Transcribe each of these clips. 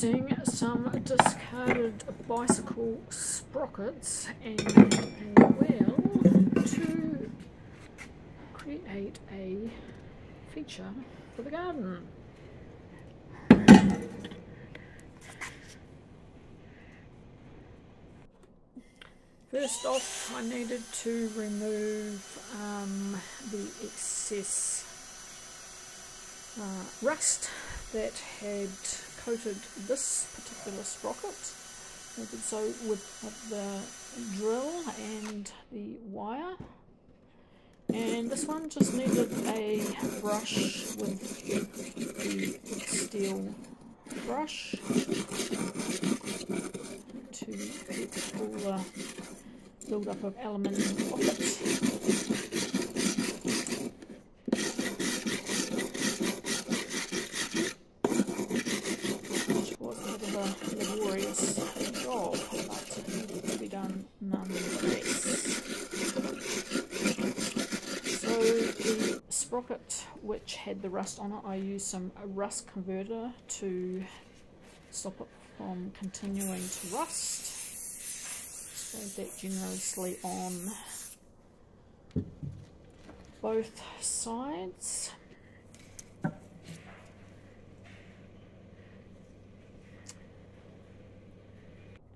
using some discarded bicycle sprockets and a wheel to create a feature for the garden. First off, I needed to remove the excess rust that had coated this particular sprocket. I did so with the drill and the wire, and this one just needed a brush with the steel brush to get all the build-up of aluminium off it. Laborious job, but it needed to be done nonetheless. So the sprocket which had the rust on it, I used some rust converter to stop it from continuing to rust. Sprayed that generously on both sides.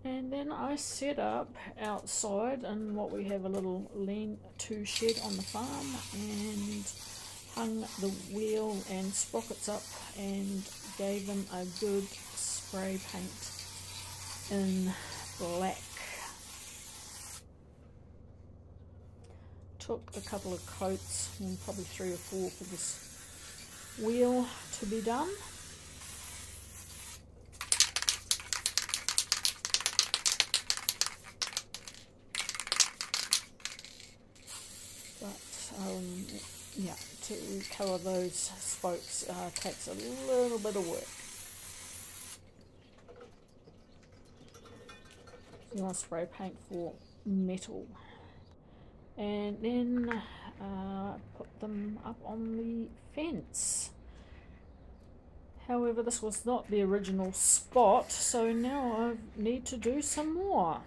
And then I set up outside in what we have a little lean-to shed on the farm, and hung the wheel and sprockets up and gave them a good spray paint in black. Took a couple of coats, probably 3 or 4 for this wheel to be done. Yeah, to colour those spokes takes a little bit of work. You want to spray paint for metal, and then put them up on the fence. However, this was not the original spot, so now I need to do some more.